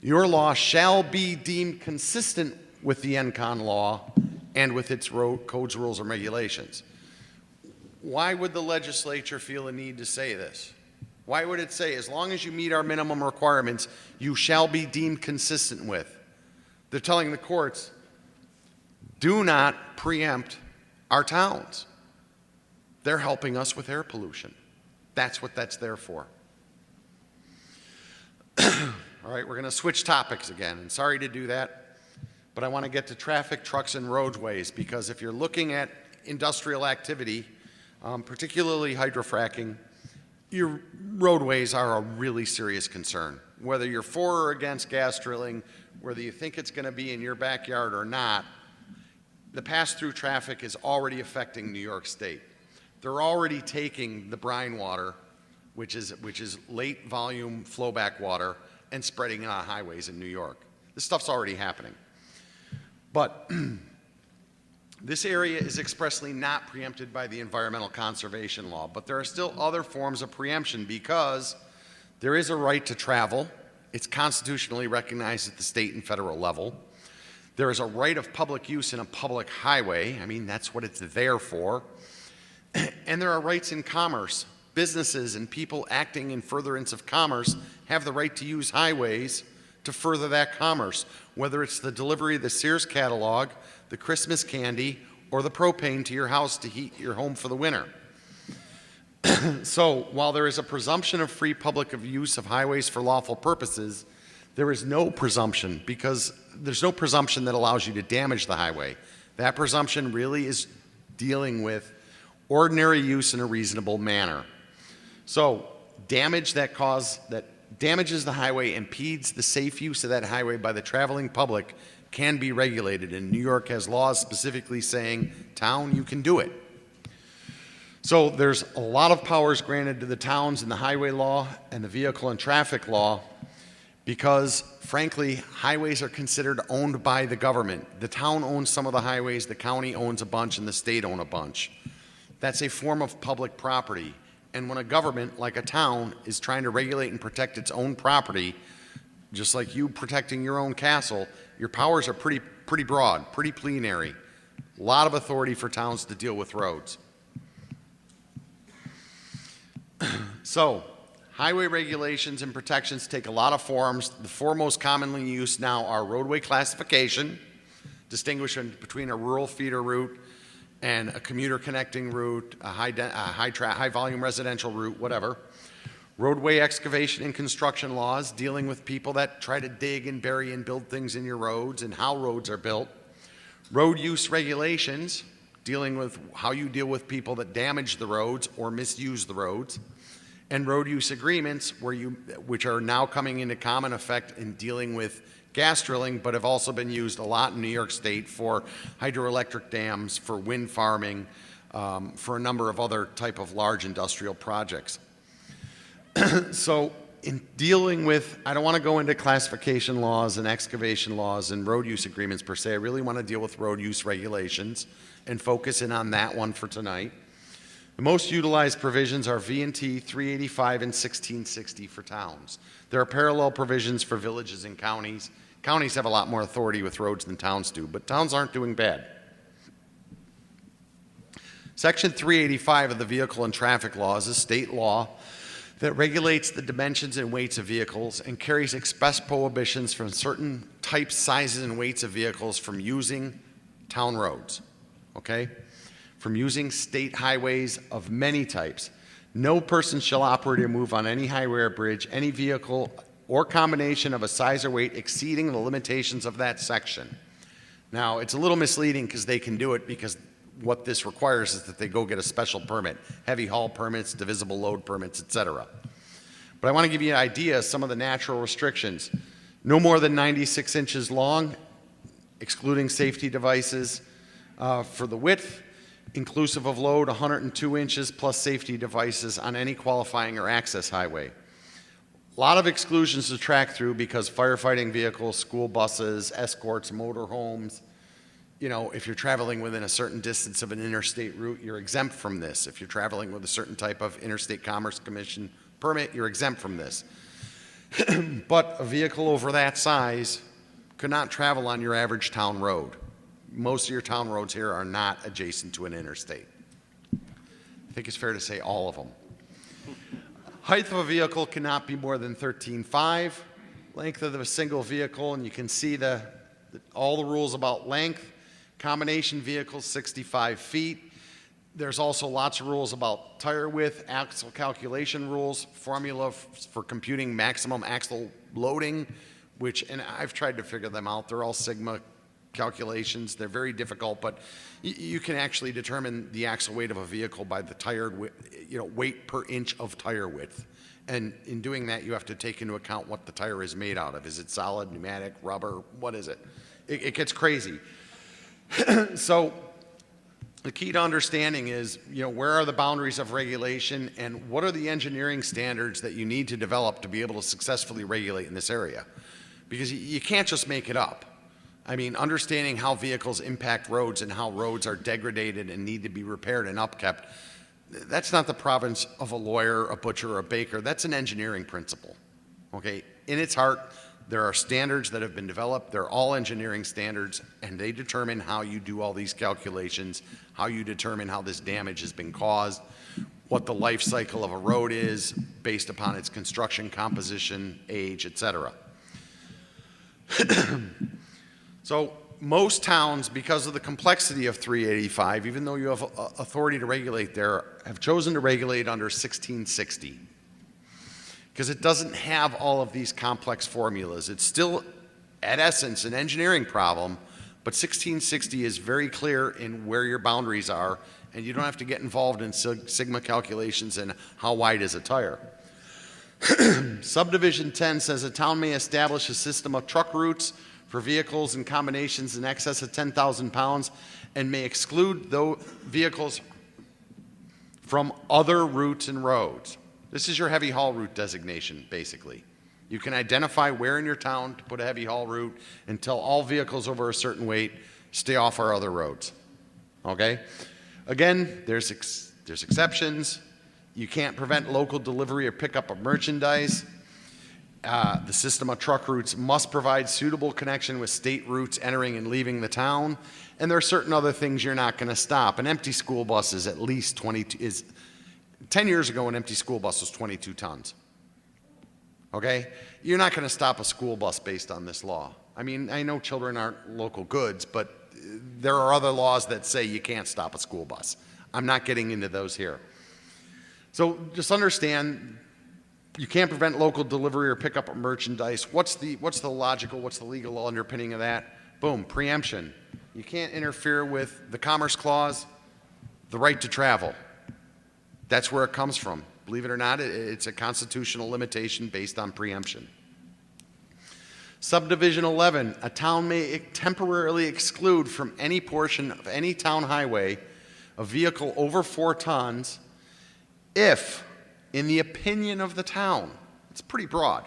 your law shall be deemed consistent with the ENCON law and with its codes, rules, and regulations. Why would the legislature feel a need to say this? Why would it say, as long as you meet our minimum requirements, you shall be deemed consistent with? They're telling the courts, do not preempt our towns. They're helping us with air pollution. That's what that's there for. All right, we're going to switch topics again, and sorry to do that, but I want to get to traffic, trucks, and roadways, because if you're looking at industrial activity, particularly hydrofracking, your roadways are a really serious concern. Whether you're for or against gas drilling, whether you think it's going to be in your backyard or not, the pass-through traffic is already affecting New York State. They're already taking the brine water, which is late volume flowback water, and spreading it on highways in New York. This stuff's already happening. But this area is expressly not preempted by the environmental conservation law, but there are still other forms of preemption because there is a right to travel. It's constitutionally recognized at the state and federal level. There is a right of public use in a public highway. I mean, that's what it's there for. And there are rights in commerce. Businesses and people acting in furtherance of commerce have the right to use highways to further that commerce, whether it's the delivery of the Sears catalog, the Christmas candy, or the propane to your house to heat your home for the winter. So while there is a presumption of free public use of highways for lawful purposes, there is no presumption, because there's no presumption that allows you to damage the highway. That presumption really is dealing with ordinary use in a reasonable manner. So damage that damages the highway, impedes the safe use of that highway by the traveling public, can be regulated. And New York has laws specifically saying, town, you can do it. So there's a lot of powers granted to the towns in the highway law and the vehicle and traffic law because, frankly, highways are considered owned by the government. The town owns some of the highways, the county owns a bunch, and the state owns a bunch. That's a form of public property. And when a government, like a town, is trying to regulate and protect its own property, just like you protecting your own castle, your powers are pretty broad, pretty plenary. A lot of authority for towns to deal with roads. So, highway regulations and protections take a lot of forms. The four most commonly used now are roadway classification, distinguishing between a rural feeder route and a commuter connecting route, a high volume residential route, whatever. Roadway excavation and construction laws, dealing with people that try to dig and bury and build things in your roads and how roads are built. Road use regulations, dealing with how you deal with people that damage the roads or misuse the roads. And road use agreements, which are now coming into common effect in dealing with gas drilling, but have also been used a lot in New York State for hydroelectric dams, for wind farming, for a number of other type of large industrial projects. So in dealing with, I don't want to go into classification laws and excavation laws and road use agreements per se. I really want to deal with road use regulations and focus in on that one for tonight. The most utilized provisions are V&T 385 and 1660 for towns. There are parallel provisions for villages and counties. Counties have a lot more authority with roads than towns do, but towns aren't doing bad. Section 385 of the Vehicle and Traffic Laws is state law that regulates the dimensions and weights of vehicles and carries express prohibitions from certain types, sizes, and weights of vehicles from using town roads, okay? From using state highways of many types. No person shall operate or move on any highway or bridge, any vehicle or combination of a size or weight exceeding the limitations of that section. Now, it's a little misleading because they can do it because what this requires is that they go get a special permit, heavy haul permits, divisible load permits, etc. But I want to give you an idea of some of the natural restrictions. No more than 96 inches long, excluding safety devices for the width, inclusive of load 102 inches plus safety devices on any qualifying or access highway. A lot of exclusions to track through because firefighting vehicles, school buses, escorts, motorhomes, you know, if you're traveling within a certain distance of an interstate route, you're exempt from this. If you're traveling with a certain type of Interstate Commerce Commission permit, you're exempt from this. But a vehicle over that size could not travel on your average town road. Most of your town roads here are not adjacent to an interstate. I think it's fair to say all of them. Height of a vehicle cannot be more than 13.5. Length of a single vehicle, and you can see all the rules about length. Combination vehicles, 65 feet. There's also lots of rules about tire width, axle calculation rules, formula for computing maximum axle loading, and I've tried to figure them out. They're all sigma calculations. They're very difficult, but you can actually determine the axle weight of a vehicle by the tire weight per inch of tire width. And in doing that, you have to take into account what the tire is made out of. Is it solid, pneumatic, rubber? What is it? It gets crazy. So the key to understanding is, where are the boundaries of regulation and what are the engineering standards that you need to develop to be able to successfully regulate in this area? Because you can't just make it up. I mean, understanding how vehicles impact roads and how roads are degraded and need to be repaired and upkept, that's not the province of a lawyer, a butcher, or a baker. That's an engineering principle, okay? In its heart, there are standards that have been developed. They're all engineering standards, and they determine how you do all these calculations, how you determine how this damage has been caused, what the life cycle of a road is based upon its construction, composition, age, etc. So most towns, because of the complexity of 385, even though you have authority to regulate there, have chosen to regulate under 1660. Because it doesn't have all of these complex formulas. It's still, at essence, an engineering problem, but 1660 is very clear in where your boundaries are, and you don't have to get involved in sigma calculations and how wide is a tire. Subdivision 10 says a town may establish a system of truck routes for vehicles and combinations in excess of 10,000 pounds and may exclude those vehicles from other routes and roads. This is your heavy haul route designation, basically. You can identify where in your town to put a heavy haul route and tell all vehicles over a certain weight, stay off our other roads, okay? Again, there's exceptions. You can't prevent local delivery or pickup of merchandise. The system of truck routes must provide suitable connection with state routes entering and leaving the town. And there are certain other things you're not going to stop. An empty school bus is at least 10 years ago, an empty school bus was 22 tons. Okay? You're not going to stop a school bus based on this law. I mean, I know children aren't local goods, but there are other laws that say you can't stop a school bus. I'm not getting into those here. So just understand, you can't prevent local delivery or pickup of merchandise. What's the logical, what's the legal underpinning of that? Boom, preemption. You can't interfere with the Commerce Clause, the right to travel. That's where it comes from. Believe it or not, it's a constitutional limitation based on preemption. Subdivision 11, a town may temporarily exclude from any portion of any town highway a vehicle over 4 tons if, in the opinion of the town, it's pretty broad,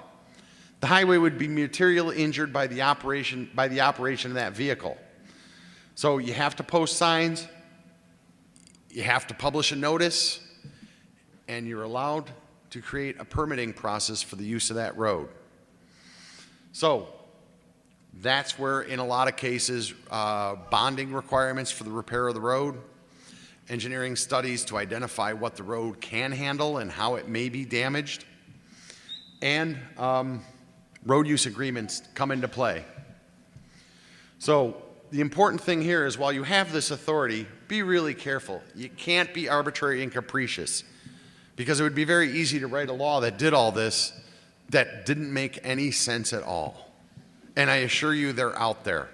the highway would be materially injured by the operation of that vehicle. So you have to post signs, you have to publish a notice, and you're allowed to create a permitting process for the use of that road. So that's where, in a lot of cases, bonding requirements for the repair of the road, engineering studies to identify what the road can handle and how it may be damaged, and road use agreements come into play. So the important thing here is, while you have this authority, be really careful. You can't be arbitrary and capricious, because it would be very easy to write a law that did all this that didn't make any sense at all. And I assure you, they're out there.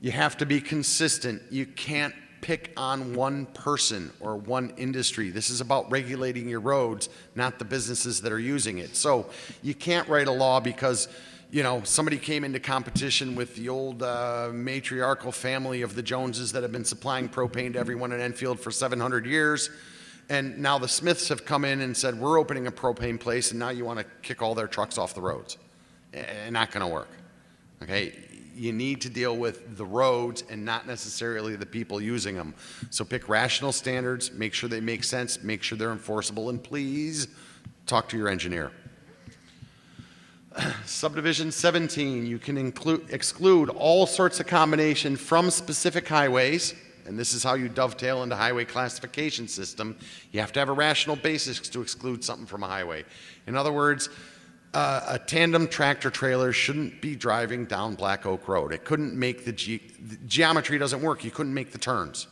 You have to be consistent. You can't pick on one person or one industry. This is about regulating your roads, not the businesses that are using it. So you can't write a law because, you know, somebody came into competition with the old matriarchal family of the Joneses that have been supplying propane to everyone in Enfield for 700 years. And now the Smiths have come in and said, we're opening a propane place, and now you want to kick all their trucks off the roads. Not going to work. Okay? You need to deal with the roads and not necessarily the people using them. So pick rational standards, make sure they make sense, make sure they're enforceable, and please talk to your engineer. Subdivision 17, you can exclude all sorts of combination from specific highways. And this is how you dovetail into highway classification system. You have to have a rational basis to exclude something from a highway. In other words, a tandem tractor trailer shouldn't be driving down Black Oak Road. It couldn't make the geometry doesn't work. You couldn't make the turns.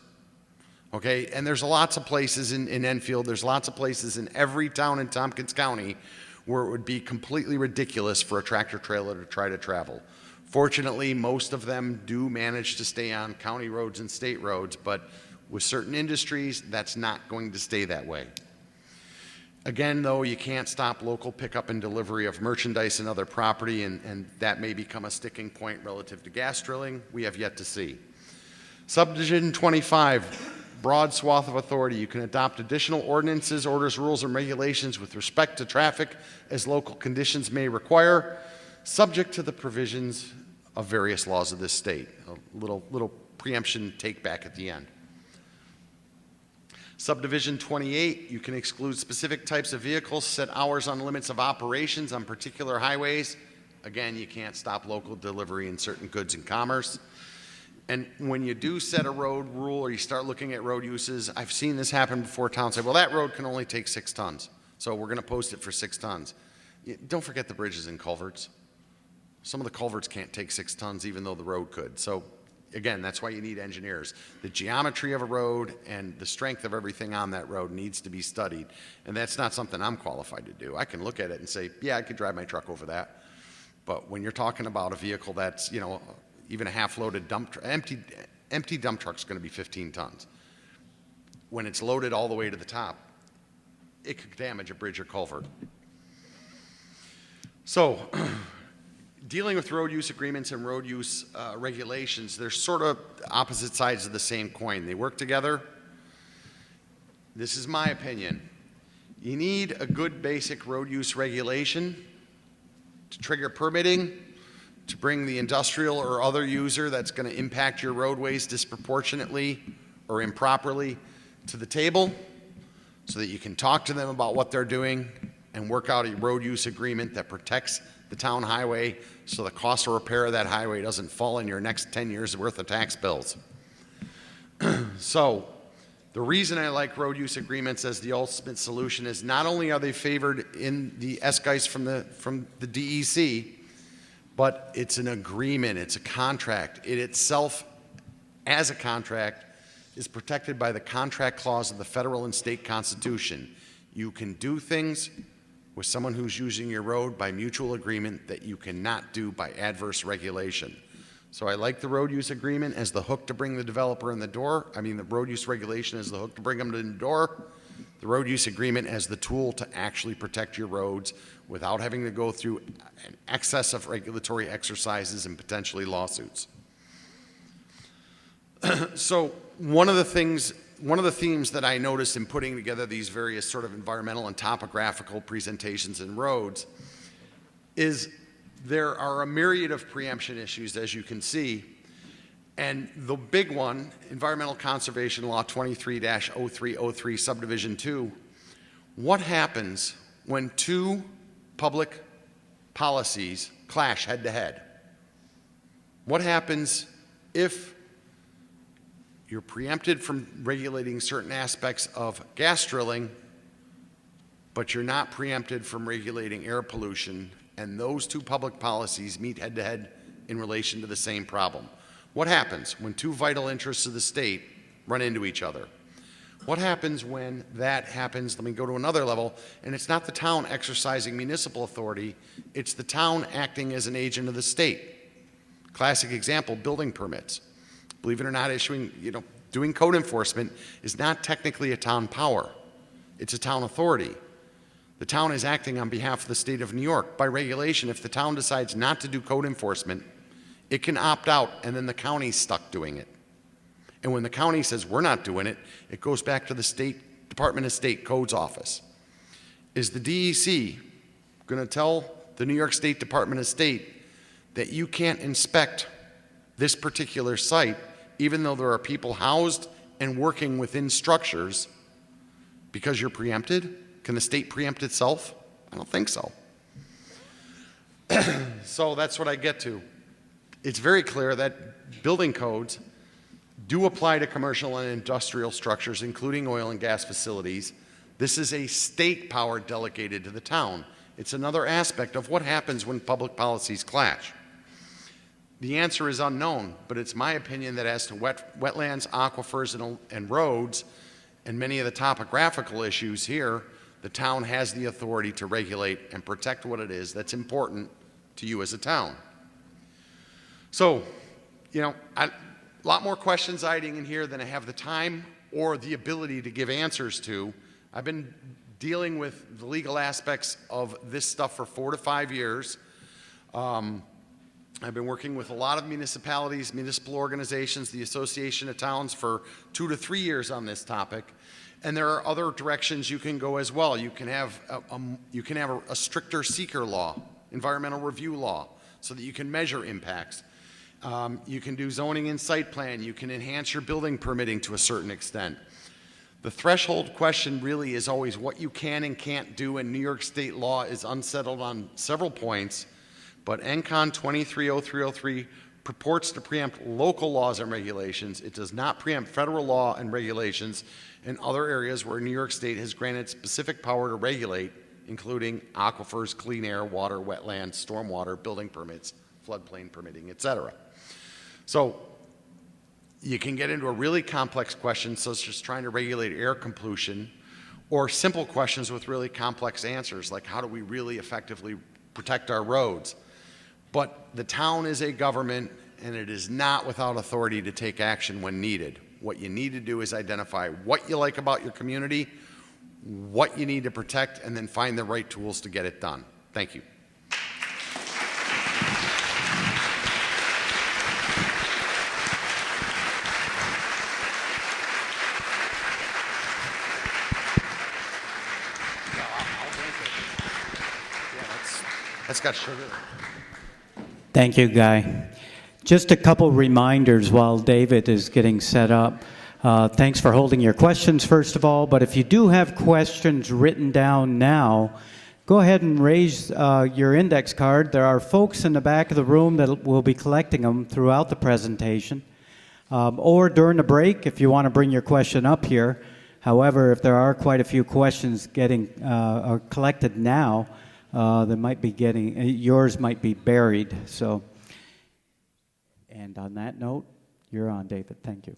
Okay, and there's lots of places in Enfield. There's lots of places in every town in Tompkins County where it would be completely ridiculous for a tractor trailer to try to travel. Fortunately, most of them do manage to stay on county roads and state roads, but with certain industries, that's not going to stay that way. Again, though, you can't stop local pickup and delivery of merchandise and other property, and that may become a sticking point relative to gas drilling. We have yet to see. Subdivision 25, broad swath of authority. You can adopt additional ordinances, orders, rules, and regulations with respect to traffic as local conditions may require, subject to the provisions of various laws of this state. A little preemption take back at the end. Subdivision 28, you can exclude specific types of vehicles, set hours on limits of operations on particular highways. Again, you can't stop local delivery in certain goods and commerce. And when you do set a road rule or you start looking at road uses, I've seen this happen before. Towns say, well, that road can only take 6 tons, so we're going to post it for 6 tons. Don't forget the bridges and culverts. Some of the culverts can't take 6 tons even though the road could. So again, that's why you need engineers. The geometry of a road and the strength of everything on that road needs to be studied. And that's not something I'm qualified to do. I can look at it and say, yeah, I could drive my truck over that. But when you're talking about a vehicle that's, you know, even a half-loaded empty dump truck's going to be 15 tons. When it's loaded all the way to the top, it could damage a bridge or culvert. So, dealing with road use agreements and road use regulations, they're sort of opposite sides of the same coin. They work together. This is my opinion. You need a good basic road use regulation to trigger permitting, to bring the industrial or other user that's going to impact your roadways disproportionately or improperly to the table so that you can talk to them about what they're doing and work out a road use agreement that protects the town highway so the cost of repair of that highway doesn't fall in your next 10 years worth of tax bills. So the reason I like road use agreements as the ultimate solution is not only are they favored in the SGICE from the DEC, but it's an agreement, it's a contract. It itself, as a contract, is protected by the contract clause of the federal and state constitution. You can do things with someone who's using your road by mutual agreement that you cannot do by adverse regulation. So I like the road use agreement as the hook to bring the developer in the door. I mean, the road use regulation as the hook to bring them in the door. The road use agreement as the tool to actually protect your roads without having to go through an excess of regulatory exercises and potentially lawsuits. So one of the themes that I noticed in putting together these various sort of environmental and topographical presentations in roads is there are a myriad of preemption issues, as you can see, and the big one, Environmental Conservation Law 23-0303, Subdivision 2, what happens when two public policies clash head-to-head? What happens if you're preempted from regulating certain aspects of gas drilling, but you're not preempted from regulating air pollution, and those two public policies meet head-to-head in relation to the same problem? What happens when two vital interests of the state run into each other? What happens when that happens? Let me go to another level, and it's not the town exercising municipal authority, it's the town acting as an agent of the state. Classic example, building permits. Believe it or not, doing code enforcement is not technically a town power. It's a town authority. The town is acting on behalf of the state of New York. By regulation, if the town decides not to do code enforcement, it can opt out, and then the county's stuck doing it. And when the county says we're not doing it, it goes back to the State Department of State Codes office. Is the DEC going to tell the New York State Department of State that you can't inspect this particular site, even though there are people housed and working within structures, because you're preempted? Can the state preempt itself? I don't think so. So that's what I get to. It's very clear that building codes do apply to commercial and industrial structures, including oil and gas facilities. This is a state power delegated to the town. It's another aspect of what happens when public policies clash. The answer is unknown, but it's my opinion that as to wetlands, aquifers, and roads, and many of the topographical issues here, the town has the authority to regulate and protect what it is that's important to you as a town. So, a lot more questions hiding in here than I have the time or the ability to give answers to. I've been dealing with the legal aspects of this stuff for 4 to 5 years. I've been working with a lot of municipalities, municipal organizations, the Association of Towns for 2 to 3 years on this topic. And there are other directions you can go as well. You can have a stricter seeker law, environmental review law, so that you can measure impacts. You can do zoning and site plan. You can enhance your building permitting to a certain extent. The threshold question really is always what you can and can't do, and New York State law is unsettled on several points, but NCON 230303 purports to preempt local laws and regulations. It does not preempt federal law and regulations in other areas where New York State has granted specific power to regulate, including aquifers, clean air, water, wetlands, stormwater, building permits, floodplain permitting, etc. So you can get into a really complex question, so it's just trying to regulate air pollution, or simple questions with really complex answers, like how do we really effectively protect our roads? But the town is a government, and it is not without authority to take action when needed. What you need to do is identify what you like about your community, what you need to protect, and then find the right tools to get it done. Thank you. That's got sugar. Thank you, Guy. Just a couple reminders while David is getting set up. Thanks for holding your questions, first of all, but if you do have questions written down now, go ahead and raise your index card. There are folks in the back of the room that will be collecting them throughout the presentation. Or during the break, if you want to bring your question up here. However, if there are quite a few questions getting collected now, yours might be buried. So, and on that note, you're on, David. Thank you.